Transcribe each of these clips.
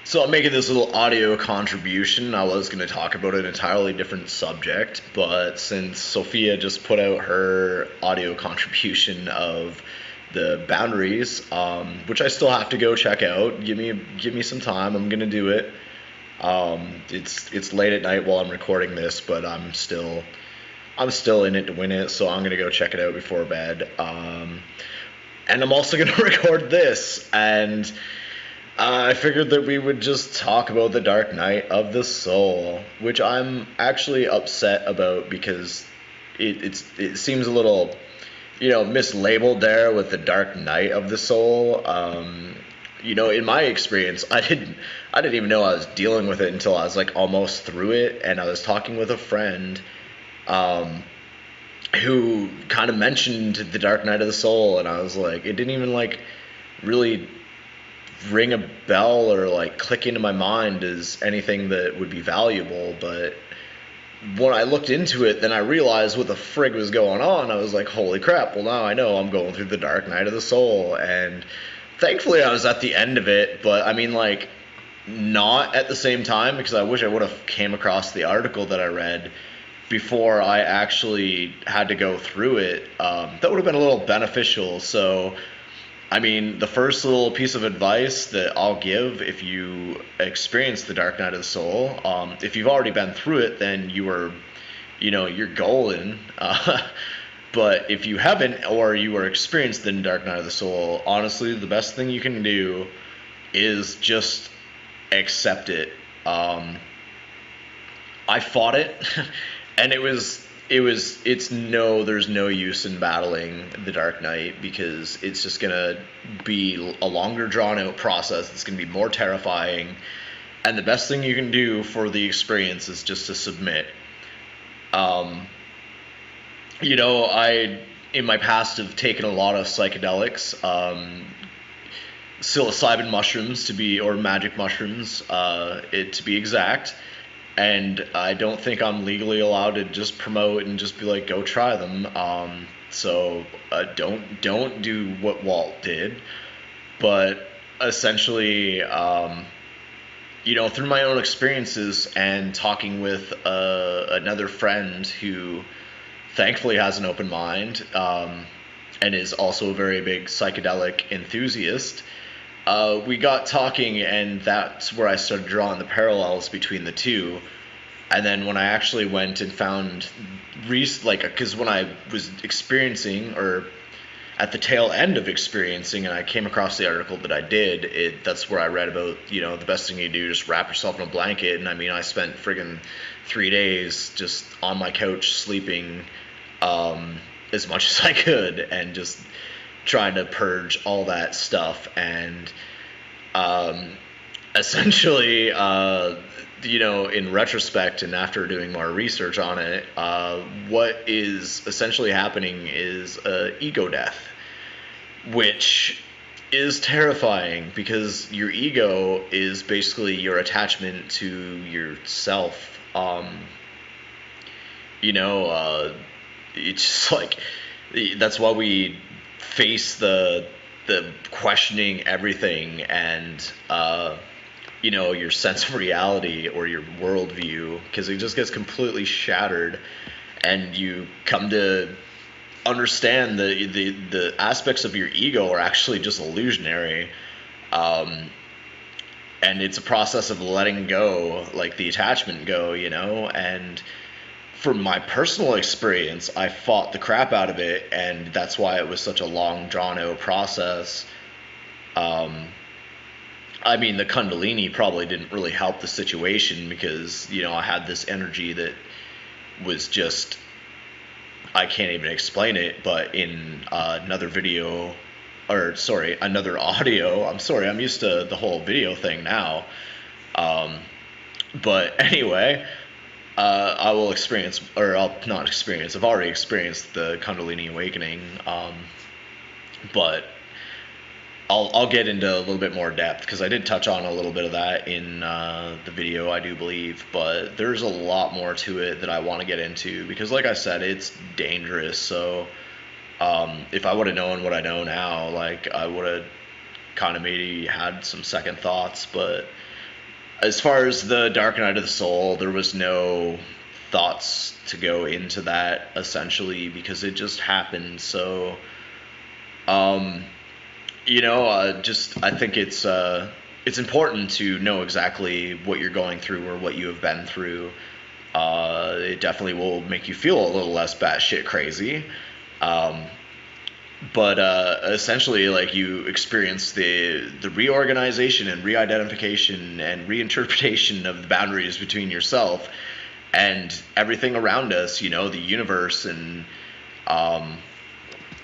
So I'm making this little audio contribution. I was going to talk about an entirely different subject, but since Sophia just put out her audio contribution of the boundaries, which I still have to go check out. Give me some time. I'm gonna do it. It's late at night while I'm recording this, but I'm still in it to win it. So I'm gonna go check it out before bed. And I'm also gonna record this and. I figured that we would just talk about the Dark Night of the Soul, which I'm actually upset about because it seems a little, mislabeled there with the Dark Night of the Soul. In my experience, I didn't even know I was dealing with it until I was like almost through it, and I was talking with a friend, um, who kind of mentioned the Dark Night of the Soul, and I was like, it didn't even like really ring a bell or like click into my mind as anything that would be valuable. But when I looked into it, then I realized what the frig was going on. I was like, holy crap, well, now I know I'm going through the Dark Night of the Soul. And thankfully I was at the end of it, but I mean, like, not at the same time, because I wish I would have came across the article that I read before I actually had to go through it. That would have been a little beneficial. So I mean, the first little piece of advice that I'll give if you experience the Dark Night of the Soul, if you've already been through it, then you're golden. But if you haven't, or you are experienced the Dark Night of the Soul, honestly, the best thing you can do is just accept it. I fought it, and there's no use in battling the Dark Knight because it's just gonna be a longer drawn out process. It's gonna be more terrifying, and the best thing you can do for the experience is just to submit. Um, I in my past have taken a lot of psychedelics, psilocybin mushrooms or magic mushrooms, to be exact. And I don't think I'm legally allowed to just promote and just be like, go try them. Don't do what Walt did, but essentially, through my own experiences and talking with another friend who thankfully has an open mind, and is also a very big psychedelic enthusiast. We got talking, and that's where I started drawing the parallels between the two. And then when I actually went and found, because when I was experiencing, or at the tail end of experiencing, and I came across the article that I did, that's where I read about, the best thing you do, just wrap yourself in a blanket. And I mean, I spent friggin' 3 days just on my couch sleeping, as much as I could, and just trying to purge all that stuff. And essentially, in retrospect and after doing more research on it, what is essentially happening is ego death, which is terrifying because your ego is basically your attachment to yourself. It's just like, that's why we face the questioning everything, and your sense of reality or your worldview, because it just gets completely shattered, and you come to understand the aspects of your ego are actually just illusionary. And it's a process of letting go, like the attachment go, and from my personal experience, I fought the crap out of it, and that's why it was such a long, drawn-out process. I mean, the Kundalini probably didn't really help the situation because, I had this energy that was just, I can't even explain it, but in another audio, I'm used to the whole video thing now. But anyway, I will experience, or I'll not experience, I've already experienced the Kundalini awakening, but I'll get into a little bit more depth because I did touch on a little bit of that in the video, I do believe, but there's a lot more to it that I want to get into because, like I said, it's dangerous. So if I would have known what I know now, like, I would have kind of maybe had some second thoughts, but As far as the Dark Night of the Soul, there was no thoughts to go into that essentially because it just happened. So, um, just I think it's important to know exactly what you're going through or what you have been through. It definitely will make you feel a little less batshit crazy. Um, but essentially, like you experience the reorganization and re-identification and reinterpretation of the boundaries between yourself and everything around us. The universe, and um,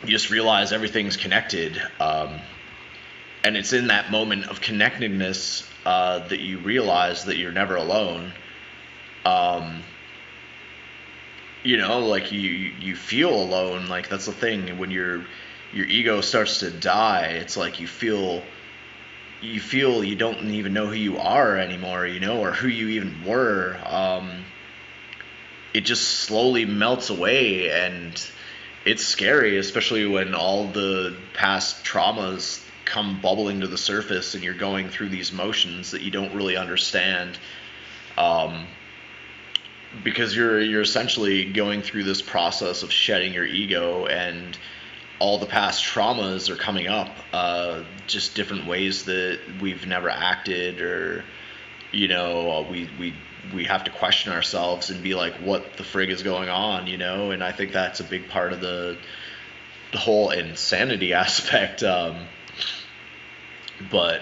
you just realize everything's connected. And it's in that moment of connectedness that you realize that you're never alone. Um, like you feel alone. Like that's the thing when your ego starts to die. It's like you feel you don't even know who you are anymore, or who you even were. It just slowly melts away, and it's scary, especially when all the past traumas come bubbling to the surface and you're going through these motions that you don't really understand. Um, because you're essentially going through this process of shedding your ego, and all the past traumas are coming up, just different ways that we've never acted, or we have to question ourselves and be like, what the frig is going on, and I think that's a big part of the whole insanity aspect. But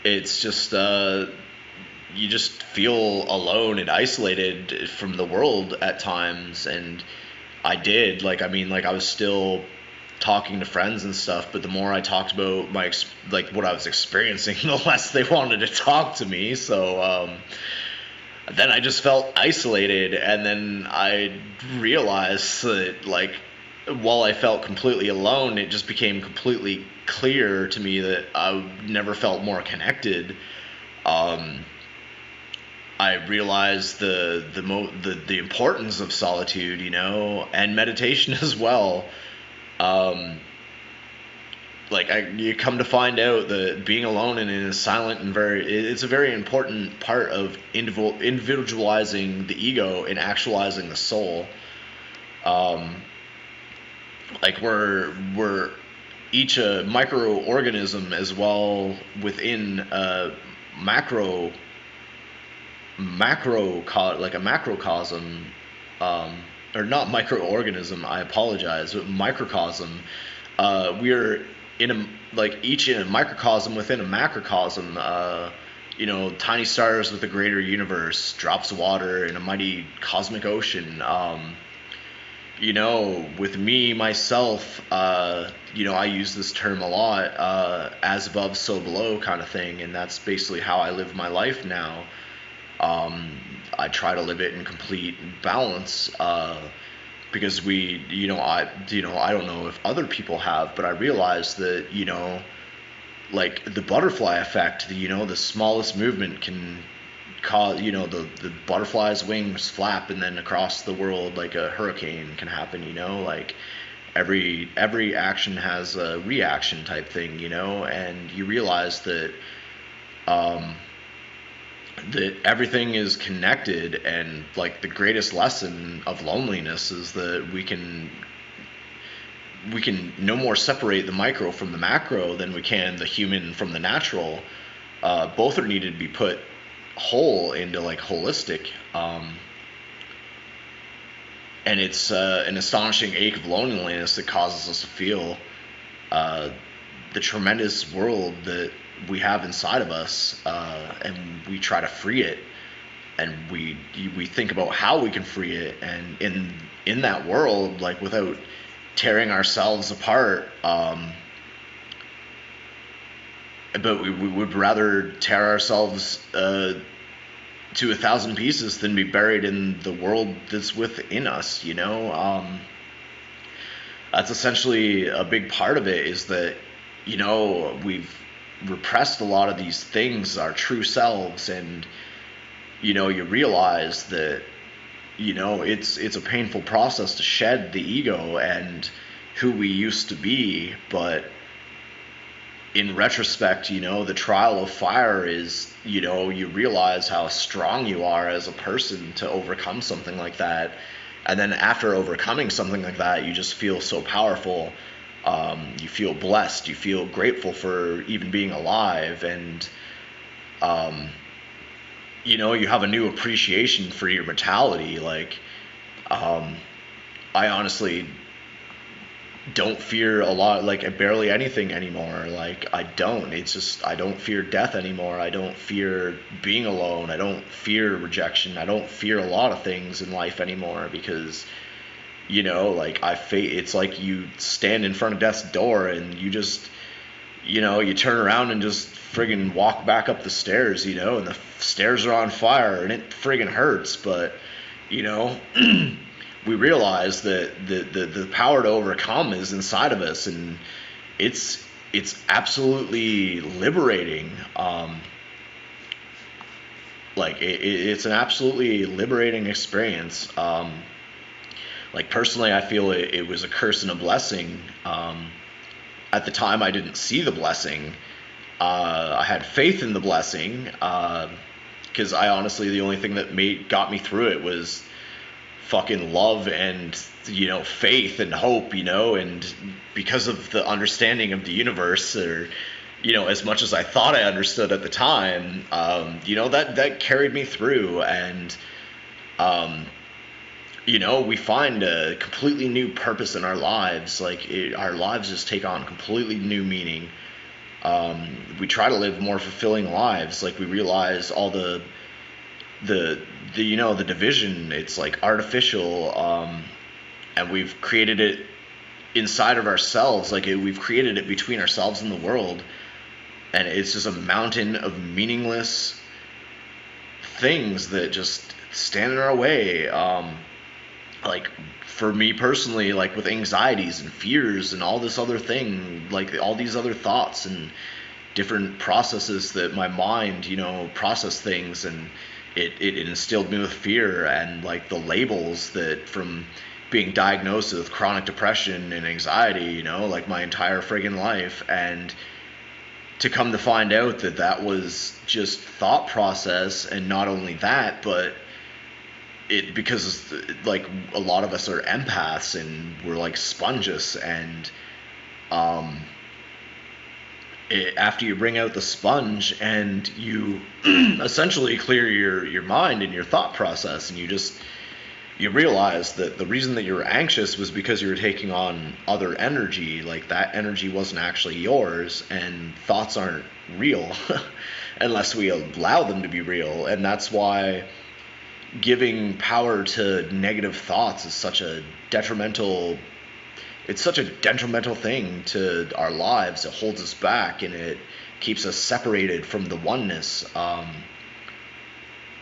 it's just you just feel alone and isolated from the world at times. And I did, like, I mean, like, I was still talking to friends and stuff, but the more I talked about like what I was experiencing, the less they wanted to talk to me. So then I just felt isolated, and then I realized that, like, while I felt completely alone, it just became completely clear to me that I never felt more connected. um, I realized the importance of solitude, and meditation as well. Um, you come to find out that being alone and in a silent and it's a very important part of individualizing the ego and actualizing the soul. Um, like we're each a microorganism as well within a macro like a macrocosm, um, or not microorganism, I apologize, but microcosm. We're in a like each in a microcosm within a macrocosm. Tiny stars with a greater universe, drops of water in a mighty cosmic ocean. With me myself, I use this term a lot, as above, so below kind of thing, and that's basically how I live my life now. I try to live it in complete balance, because I don't know if other people have, but I realize that, like the butterfly effect, the smallest movement can cause, the butterfly's wings flap, and then across the world, like a hurricane can happen, like every action has a reaction type thing, and you realize that, um, that everything is connected. And like the greatest lesson of loneliness is that we can no more separate the micro from the macro than we can the human from the natural. Both are needed to be put whole into like holistic. And it's an astonishing ache of loneliness that causes us to feel uh, the tremendous world that we have inside of us, and we try to free it, and we think about how we can free it, and in that world, like without tearing ourselves apart. But we would rather tear ourselves to 1,000 pieces than be buried in the world that's within us. That's essentially a big part of it, is that we've repressed a lot of these things, our true selves, and you realize that it's a painful process to shed the ego and who we used to be. But in retrospect, the trial of fire is, you realize how strong you are as a person to overcome something like that. And then after overcoming something like that, you just feel so powerful. You feel blessed. You feel grateful for even being alive. And, you have a new appreciation for your mortality. Like, I honestly don't fear a lot, like barely anything anymore. Like, I don't. It's just, I don't fear death anymore. I don't fear being alone. I don't fear rejection. I don't fear a lot of things in life anymore because, like it's like you stand in front of death's door and you just, you turn around and just friggin' walk back up the stairs, and the stairs are on fire and it friggin' hurts, but, we realize that the power to overcome is inside of us, and it's absolutely liberating. It's an absolutely liberating experience. Like, personally, I feel it was a curse and a blessing. At the time, I didn't see the blessing. I had faith in the blessing, because I honestly, the only thing that got me through it was fucking love and, faith and hope, and because of the understanding of the universe, or, as much as I thought I understood at the time, that carried me through. And, we find a completely new purpose in our lives. Like, our lives just take on completely new meaning. We try to live more fulfilling lives. Like, we realize all the division, it's like artificial, and we've created it inside of ourselves. Like, we've created it between ourselves and the world, and it's just a mountain of meaningless things that just stand in our way. Like, for me personally, like with anxieties and fears and all this other thing, like all these other thoughts and different processes that my mind, process things, and it instilled me with fear, and like the labels that from being diagnosed with chronic depression and anxiety, like my entire friggin' life, and to come to find out that that was just thought process. And not only that, but because like a lot of us are empaths and we're like sponges, and after you bring out the sponge and you essentially clear your mind and your thought process, and you realize that the reason that you were anxious was because you were taking on other energy. Like, that energy wasn't actually yours, and thoughts aren't real unless we allow them to be real. And that's why giving power to negative thoughts is such a detrimental thing to our lives. It holds us back, and it keeps us separated from the oneness.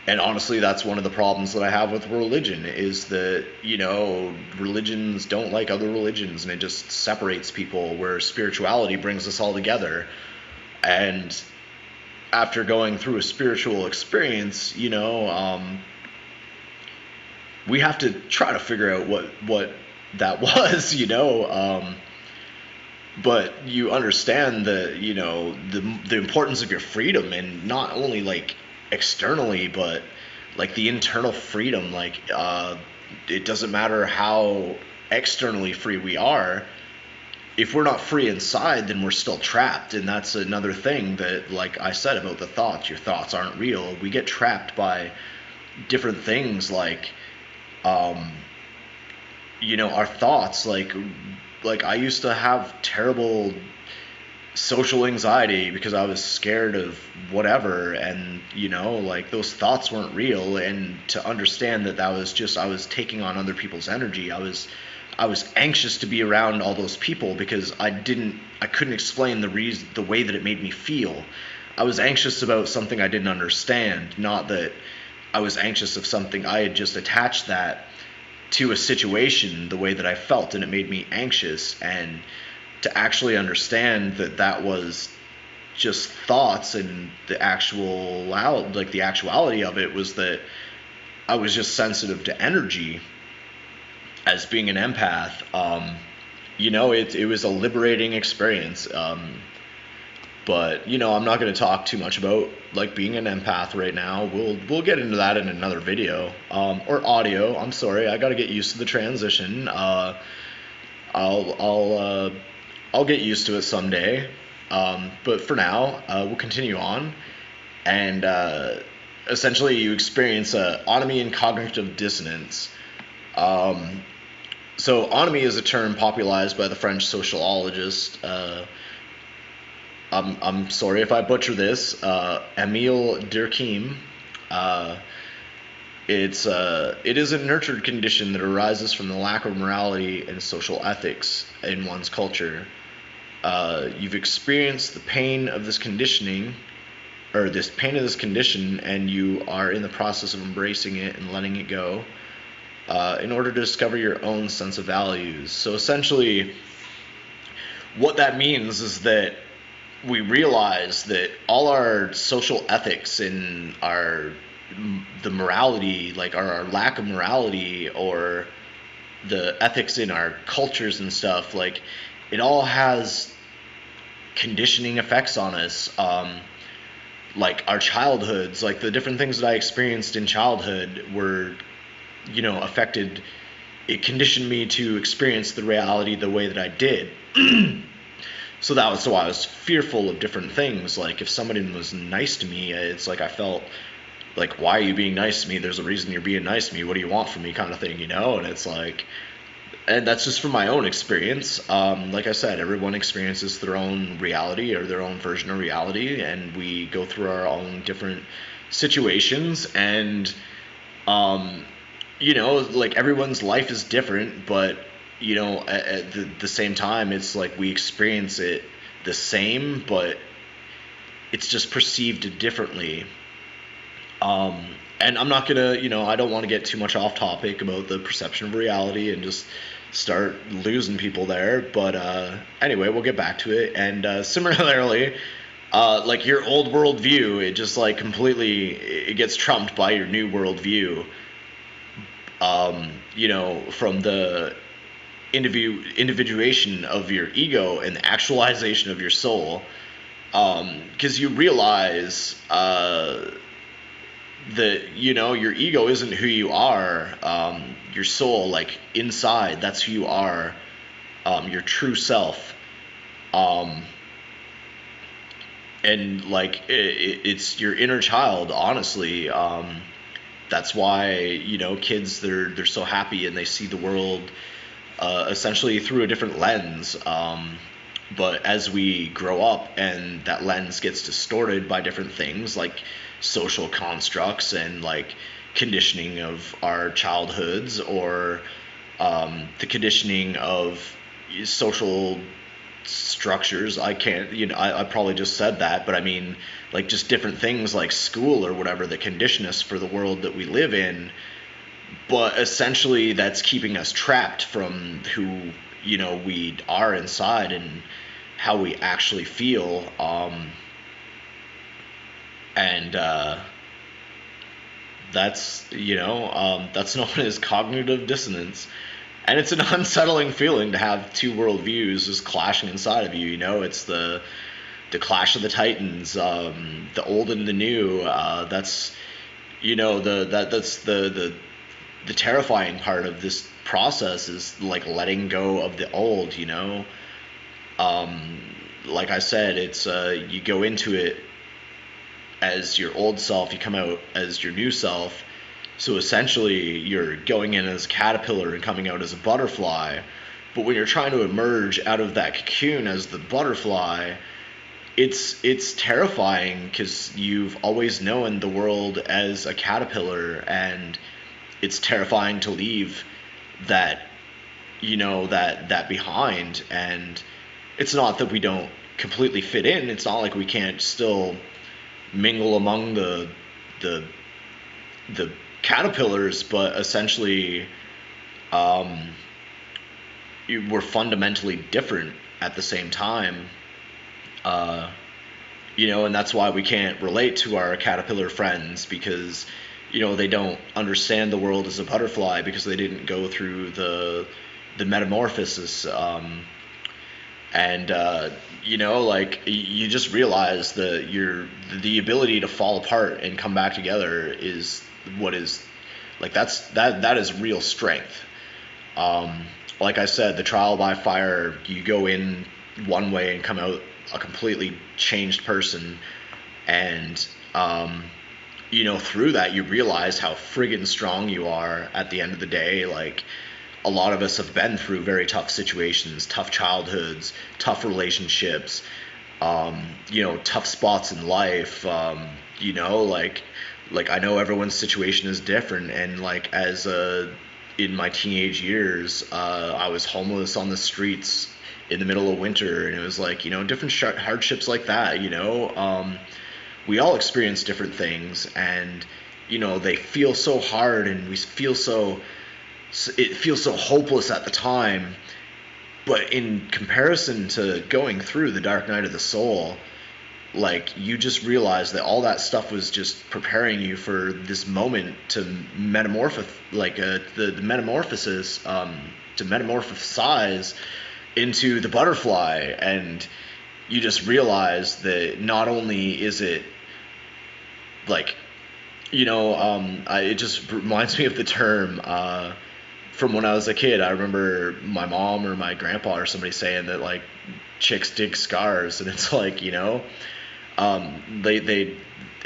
And honestly, that's one of the problems that I have with religion, is that, religions don't like other religions, and it just separates people, where spirituality brings us all together. And after going through a spiritual experience, we have to try to figure out what that was, but you understand the importance of your freedom, and not only like externally, but like the internal freedom. Like, it doesn't matter how externally free we are. If we're not free inside, then we're still trapped. And that's another thing that, like I said about the thoughts, your thoughts aren't real. We get trapped by different things, like our thoughts. Like I used to have terrible social anxiety because I was scared of whatever, and like those thoughts weren't real. And to understand that was just, I was taking on other people's energy. I was anxious to be around all those people because I couldn't explain the way that it made me feel. I was anxious about something I didn't understand, not that I was anxious of something. I had just attached that to a situation, the way that I felt, and it made me anxious. And to actually understand that was just thoughts, and the actuality of it was that I was just sensitive to energy as being an empath. It was a liberating experience. But I'm not going to talk too much about like being an empath right now. We'll get into that in another video, or audio. I'm sorry, I got to get used to the transition. I'll get used to it someday. But for now, we'll continue on, and essentially you experience autonomy and cognitive dissonance. So autonomy is a term popularized by the French sociologist. I'm sorry if I butcher this. Émile Durkheim. It is a nurtured condition that arises from the lack of morality and social ethics in one's culture. You've experienced the pain of this conditioning, or this pain of this condition, and you are in the process of embracing it and letting it go, in order to discover your own sense of values. So essentially, what that means is that we realize that all our social ethics and the morality, like our lack of morality, or the ethics in our cultures and stuff, like it all has conditioning effects on us. Like our childhoods, like the different things that I experienced in childhood were, affected. It conditioned me to experience the reality the way that I did. So that was why I was fearful of different things. Like if somebody was nice to me, it's like I felt like, why are you being nice to me? There's a reason you're being nice to me. What do you want from me, kind of thing, And it's like, and that's just from my own experience. Like I said, everyone experiences their own reality or their own version of reality, and we go through our own different situations, and like everyone's life is different, but at the same time, it's like we experience it the same, but it's just perceived differently. And I'm not gonna, I don't want to get too much off topic about the perception of reality and just start losing people there. But anyway, we'll get back to it. And similarly, like your old world view, it just like completely, it gets trumped by your new world view. From the individuation of your ego and the actualization of your soul, because you realize that your ego isn't who you are. Your soul, like inside, that's who you are, your true self, and like it's your inner child, honestly. That's why kids, they're so happy and they see the world essentially through a different lens. But as we grow up and that lens gets distorted by different things like social constructs and like conditioning of our childhoods, or the conditioning of social structures. I can't, I probably just said that, but I mean like just different things like school or whatever that condition us for the world that we live in. But essentially that's keeping us trapped from who we are inside and how we actually feel. And that's that's known as cognitive dissonance, and it's an unsettling feeling to have two worldviews just clashing inside of you. It's the clash of the titans, the old and the new. That's that's the terrifying part of this process, is like letting go of the old. Like I said, it's you go into it as your old self, you come out as your new self. So essentially you're going in as a caterpillar and coming out as a butterfly. But when you're trying to emerge out of that cocoon as the butterfly, it's terrifying, because you've always known the world as a caterpillar, and it's terrifying to leave that that behind. And it's not that we don't completely fit in. It's not like we can't still mingle among the caterpillars, but essentially we're fundamentally different at the same time. And that's why we can't relate to our caterpillar friends, because they don't understand the world as a butterfly, because they didn't go through the metamorphosis. And like you just realize that the ability to fall apart and come back together is what is like that is real strength. Um, like I said, the trial by fire, you go in one way and come out a completely changed person, and through that you realize how friggin' strong you are at the end of the day. Like, a lot of us have been through very tough situations, tough childhoods, tough relationships, tough spots in life. Like I know everyone's situation is different, and like in my teenage years, I was homeless on the streets in the middle of winter, and it was like different hardships like that. We all experience different things, and they feel so hard, and it feels so hopeless at the time. But in comparison to going through the dark night of the soul, like, you just realize that all that stuff was just preparing you for this moment to metamorphose, like the metamorphosis, to metamorphosize into the butterfly. And you just realize that not only is it like, it just reminds me of the term, from when I was a kid. I remember my mom or my grandpa or somebody saying that, like, chicks dig scars, and it's like, they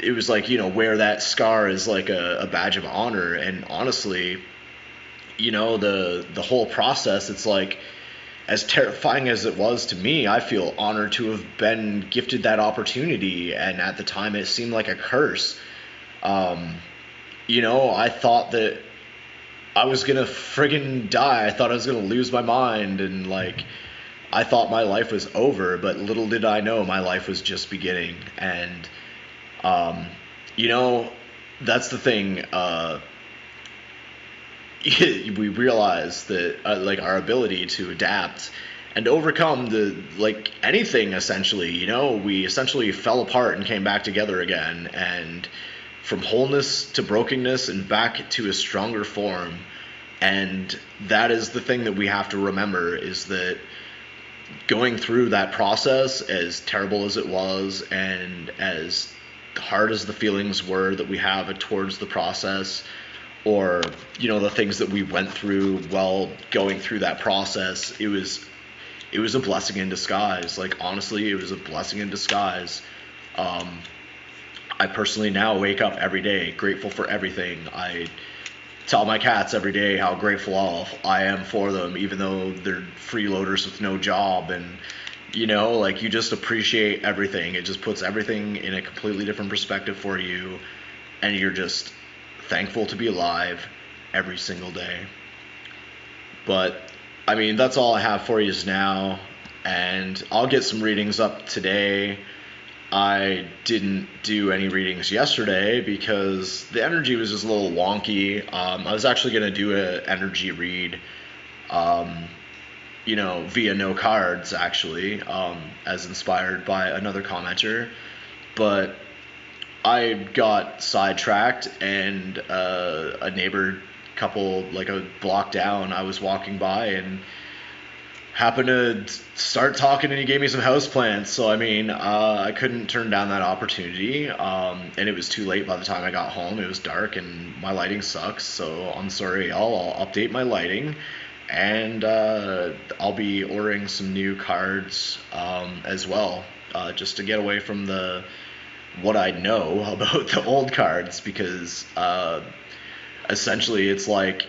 it was like, wear that scar as like a badge of honor. And honestly, the whole process, it's like, as terrifying as it was to me, I feel honored to have been gifted that opportunity, and at the time it seemed like a curse. I thought that I was gonna friggin' die. I thought I was gonna lose my mind, and like, I thought my life was over, but little did I know my life was just beginning. And that's the thing. We realize that, like, our ability to adapt and overcome anything, essentially. We essentially fell apart and came back together again, and from wholeness to brokenness and back to a stronger form. And that is the thing that we have to remember, is that going through that process, as terrible as it was and as hard as the feelings were that we have towards the process, or the things that we went through while going through that process, it was a blessing in disguise. Like, honestly, it was a blessing in disguise. I personally now wake up every day grateful for everything. I tell my cats every day how grateful I am for them, even though they're freeloaders with no job. And like, you just appreciate everything. It just puts everything in a completely different perspective for you, and you're just thankful to be alive every single day. But I mean, that's all I have for you now, and I'll get some readings up today. I didn't do any readings yesterday because the energy was just a little wonky. I was actually going to do an energy read, via no cards, actually, as inspired by another commenter. But I got sidetracked, and a neighbor couple, like a block down, I was walking by and happened to start talking, and he gave me some houseplants. So I mean, I couldn't turn down that opportunity, and it was too late by the time I got home. It was dark and my lighting sucks, so I'm sorry, y'all. I'll update my lighting, and I'll be ordering some new cards as well, just to get away from what I know about the old cards, because essentially it's like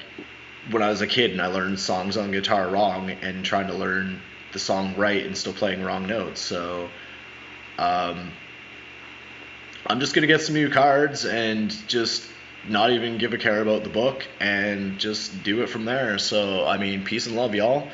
when I was a kid and I learned songs on guitar wrong and trying to learn the song right and still playing wrong notes. So I'm just gonna get some new cards and just not even give a care about the book and just do it from there. So I mean, peace and love, y'all.